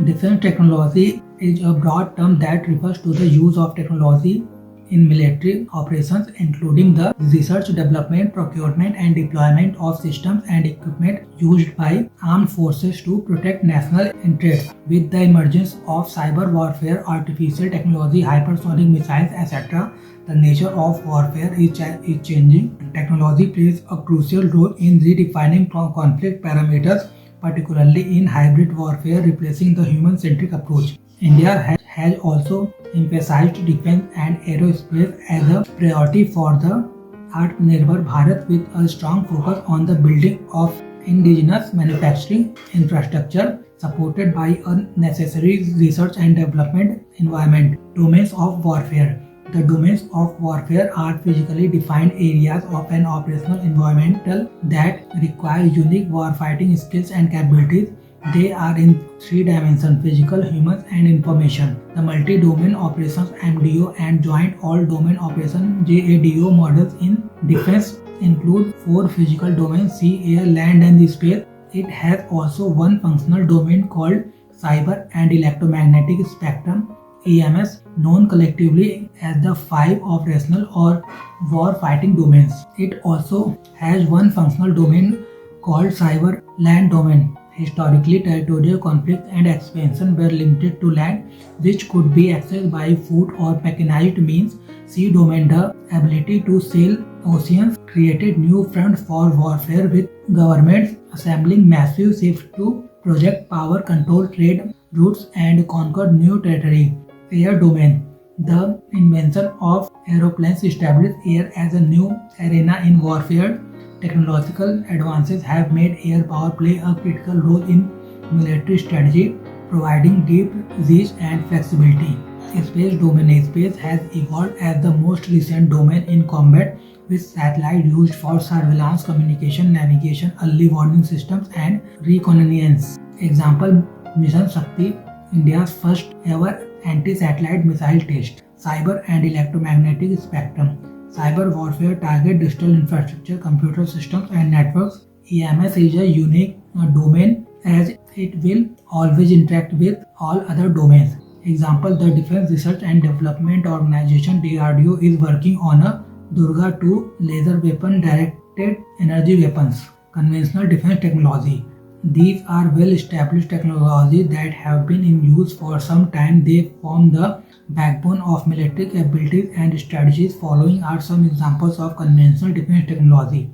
Defense technology is a broad term that refers to the use of technology in military operations, including the research, development, procurement, and deployment of systems and equipment used by armed forces to protect national interests. With the emergence of cyber warfare, artificial technology, hypersonic missiles, etc., the nature of warfare is changing. Technology plays a crucial role in redefining conflict parameters, particularly in hybrid warfare, replacing the human-centric approach. India has also emphasized defense and aerospace as a priority for the Atmanirbhar Bharat with a strong focus on the building of indigenous manufacturing infrastructure supported by a necessary research and development environment. Domains of warfare. The domains of warfare are physically defined areas of an operational environment that require unique warfighting skills and capabilities. They are in three dimensions: physical, human, and information. The multi-domain operations MDO and joint all-domain operation JADO models in defense include four physical domains: sea, air, land, and space. It has also one functional domain called cyber and electromagnetic spectrum EMS, known collectively as the five operational or war fighting domains. It also has one functional domain called cyber land domain. Historically, territorial conflicts and expansion were limited to land, which could be accessed by foot or mechanized means. Sea domain, the ability to sail oceans, created new fronts for warfare, with governments assembling massive ships to project power, control trade routes, and conquer new territory. Air domain. The invention of aeroplanes established air as a new arena in warfare. Technological advances have made air power play a critical role in military strategy, providing deep reach and flexibility. Space domain. Space has evolved as the most recent domain in combat, with satellites used for surveillance, communication, navigation, early warning systems, and reconnaissance. Example: Mission Shakti, India's first ever anti-satellite missile test. Cyber and electromagnetic spectrum. Cyber warfare target digital infrastructure, computer systems, and networks. EMS is a unique domain as it will always interact with all other domains. Example: the Defense Research and Development Organization DRDO is working on a Durga 2 laser weapon directed energy weapons. Conventional defense technology. These are well-established technologies that have been in use for some time. They form the backbone of military capabilities and strategies. Following are some examples of conventional defense technology.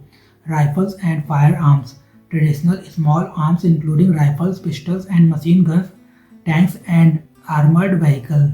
Rifles and firearms. Traditional small arms including rifles, pistols, and machine guns. Tanks and armored vehicles.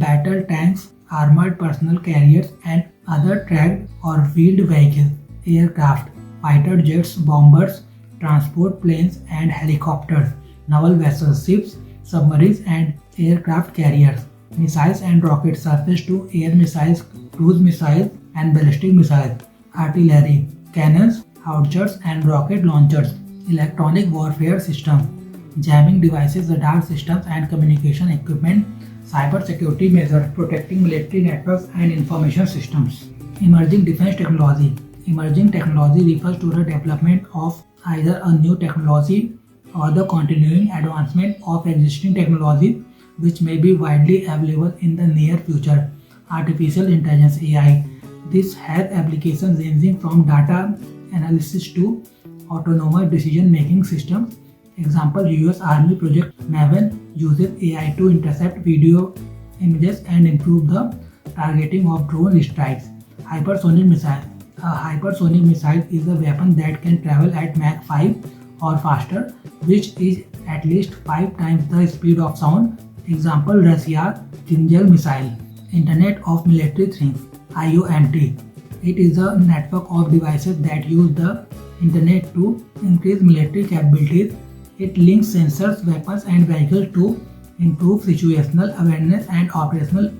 Battle tanks, armored personnel carriers, and other tracked or wheeled vehicles. Aircraft. Fighter jets, bombers, transport planes, and helicopters. Naval vessels, ships, submarines, and aircraft carriers. Missiles and rockets, surface-to-air missiles, cruise missiles, and ballistic missiles. Artillery, cannons, howitzers, and rocket launchers. Electronic warfare systems, jamming devices, radar systems, and communication equipment. Cyber security measures, protecting military networks and information systems. Emerging defense technology. Emerging technology refers to the development of either a new technology or the continuing advancement of existing technology, which may be widely available in the near future. Artificial intelligence (AI). This has applications ranging from data analysis to autonomous decision-making systems. Example: US Army Project Maven uses AI to intercept video, images, and improve the targeting of drone strikes. Hypersonic missile. A hypersonic missile is a weapon that can travel at Mach 5 or faster, which is at least 5 times the speed of sound. Example: Russia's Kinzhal missile. Internet of Military Things (IoT). It is a network of devices that use the internet to increase military capabilities. It links sensors, weapons, and vehicles to improve situational awareness and operational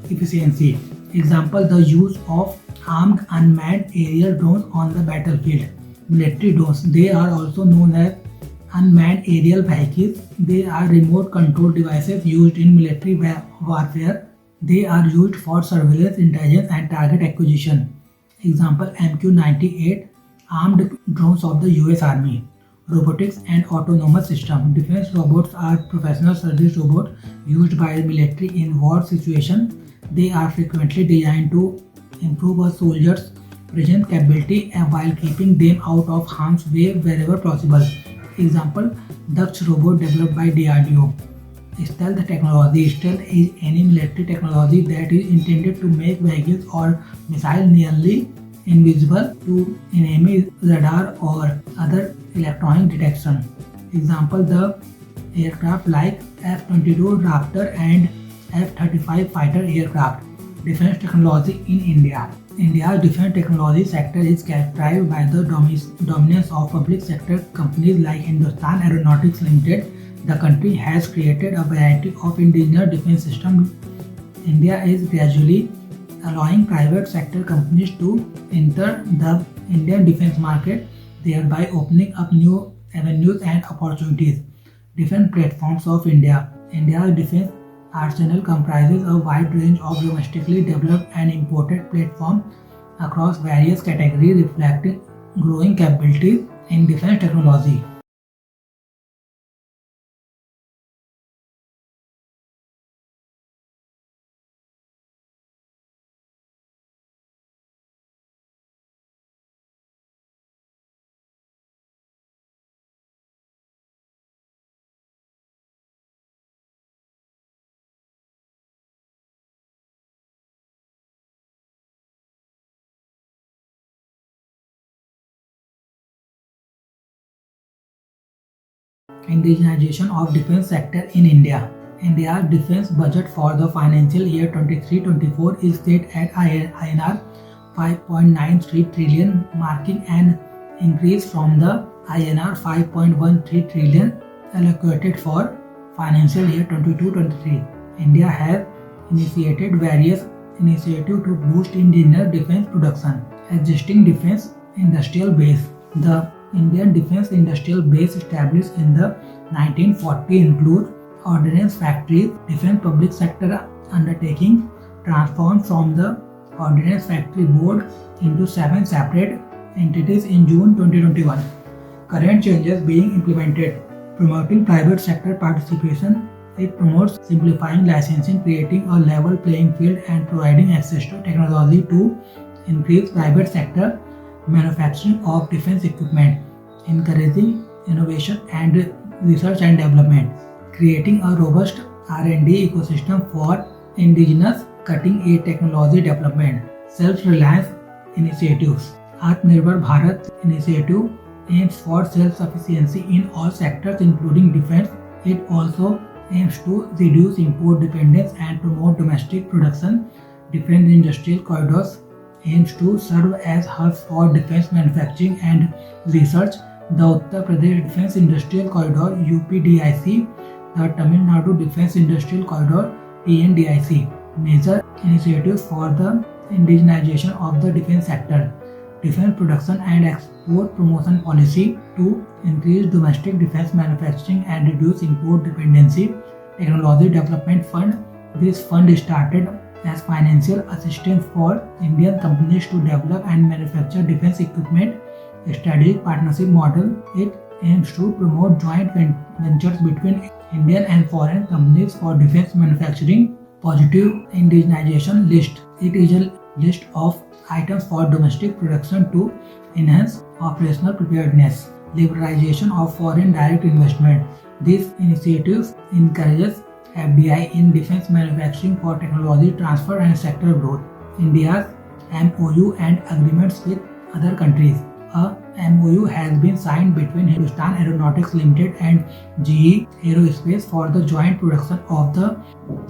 efficiency. Example: the use of armed unmanned aerial drones on the battlefield. Military drones. They are also known as unmanned aerial vehicles. They are remote control devices used in military warfare. They are used for surveillance, intelligence, and target acquisition. Example: MQ-98 armed drones of the US Army. robotics and autonomous systems. Defense robots are professional service robots used by the military in war situations. They are frequently designed to improve a soldier's presence capability and while keeping them out of harm's way wherever possible. Example, Daksh robot developed by DRDO. Stealth technology. Stealth is any military technology that is intended to make vehicles or missiles nearly invisible to enemy radar or other electronic detection. Example, the aircraft like F-22 Raptor and F-35 fighter aircraft. Defense technology in India. India's defense technology sector is characterized by the dominance of public sector companies like Hindustan Aeronautics Limited. The country has created a variety of indigenous defense systems. India is gradually allowing private sector companies to enter the Indian defense market, thereby opening up new avenues and opportunities. Defense platforms of India. India's defense arsenal comprises a wide range of domestically developed and imported platforms across various categories, reflecting growing capabilities in defense technology. Indigenization of defense sector in India. India's defense budget for the financial year 23-24 is set at INR 5.93 trillion, marking an increase from the INR 5.13 trillion allocated for financial year 22-23. India has initiated various initiatives to boost indigenous defense production. Existing defense industrial base. The Indian defense industrial base established in the 1940s includes ordnance factories, defense public sector undertakings transformed from the Ordnance Factory Board into 7 separate entities in June 2021. Current changes being implemented. Promoting private sector participation. It promotes simplifying licensing, creating a level playing field and providing access to technology to increase private sector manufacturing of defense equipment, encouraging innovation and research and development, creating a robust R&D ecosystem for indigenous cutting-edge technology development, self-reliance initiatives. Atmanirbhar Bharat initiative aims for self-sufficiency in all sectors including defense. It also aims to reduce import dependence and promote domestic production. Defense industrial corridors aims to serve as hubs for defense manufacturing and research. The Uttar Pradesh Defense Industrial Corridor UPDIC, the Tamil Nadu Defense Industrial Corridor TNDIC. Major initiatives for the indigenization of the defense sector. Defense production and export promotion policy to increase domestic defense manufacturing and reduce import dependency. Technology Development Fund. This fund started as financial assistance for Indian companies to develop and manufacture defense equipment. Strategic partnership model. It aims to promote joint ventures between Indian and foreign companies for defense manufacturing. Positive indigenization list. It is a list of items for domestic production to enhance operational preparedness. Liberalization of foreign direct investment. This initiative encourages FDI in defense manufacturing for technology transfer and sector growth. India's MOU and agreements with other countries. A MOU has been signed between Hindustan Aeronautics Limited and GE Aerospace for the joint production of the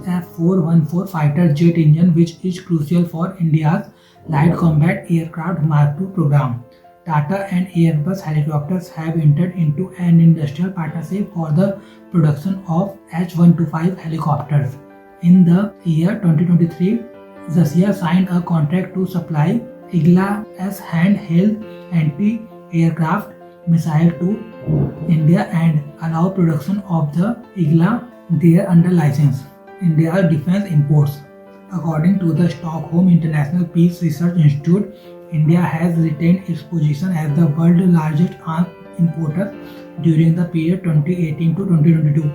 F414 fighter jet engine, which is crucial for India's light combat aircraft Mark II program. Tata and Airbus Helicopters have entered into an industrial partnership for the production of H125 helicopters. In the year 2023, Russia signed a contract to supply Igla-S handheld anti-aircraft missile to India and allow production of the Igla there under license. India's defense imports. According to the Stockholm International Peace Research Institute, India has retained its position as the world's largest arms importer during the period 2018 to 2022.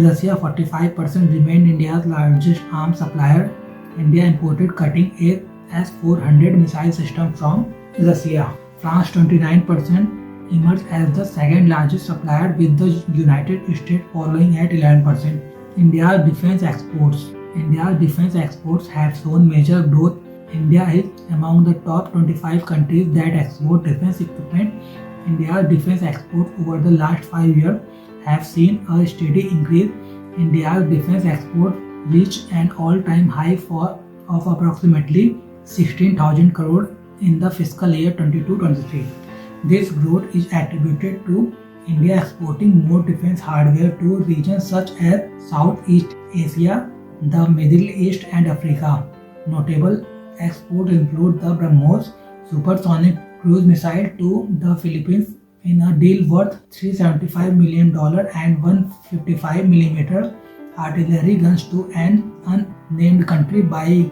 Russia 45% remained India's largest arms supplier. India imported cutting-edge S-400 missile system from Russia. France 29% emerged as the second largest supplier, with the United States following at 11%. India's defense exports have shown major growth. India is among the top 25 countries that export defense equipment. India's defense exports over the last 5 years have seen a steady increase. India's defense exports reached an all-time high of approximately 16,000 crore in the fiscal year 22-23. This growth is attributed to India exporting more defense hardware to regions such as Southeast Asia, the Middle East and Africa. Notable exports include the BrahMos supersonic cruise missile to the Philippines in a deal worth $375 million and 155mm artillery guns to an unnamed country by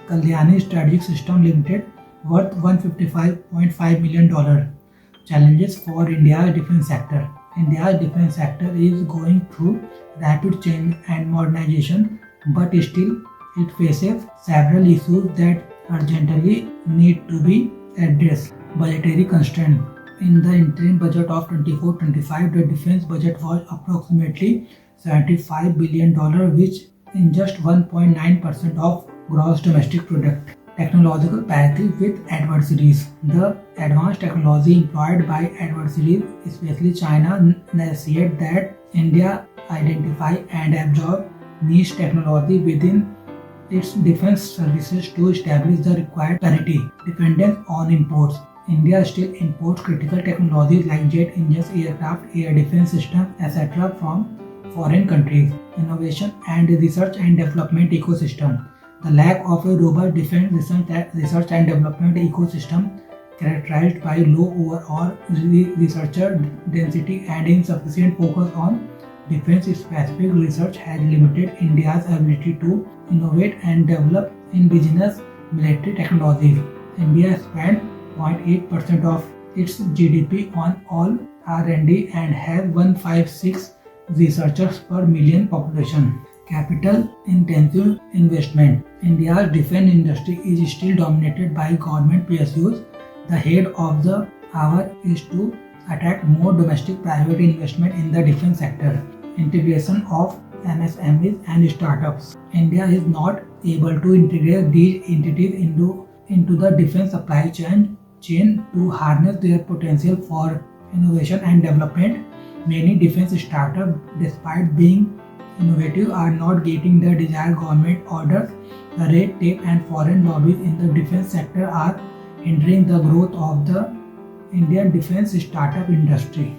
Kalyani Strategic Systems Limited worth $155.5 million. Challenges for India's defense sector. India's defense sector is going through rapid change and modernization, but still it faces several issues that urgently need to be addressed. Budgetary constraint. In the interim budget of 24-25, the defense budget was approximately $75 billion, which is just 1.9% of gross domestic product. Technological parity with adversaries. The advanced technology employed by adversaries, especially China, necessitate that India identify and absorb niche technology within its defense services to establish the required parity. Dependence on imports. India still imports critical technologies like jet engines, aircraft, air defense systems, etc. from foreign countries. Innovation and research and development ecosystem. The lack of a robust defense research and development ecosystem, characterized by low overall researcher density and insufficient focus on defense-specific research, has limited India's ability to innovate and develop indigenous military technologies. India spends 0.8% of its GDP on all R&D and has 156 researchers per million population. Capital-intensive investment. India's defense industry is still dominated by government PSUs. The head of the hour is to attract more domestic private investment in the defense sector. Integration of MSMEs and startups. India is not able to integrate these entities into the defense supply chain to harness their potential for innovation and development. Many defense startups, despite being innovative, are not getting the desired government orders. The red tape and foreign lobbies in the defense sector are hindering the growth of the Indian defense startup industry.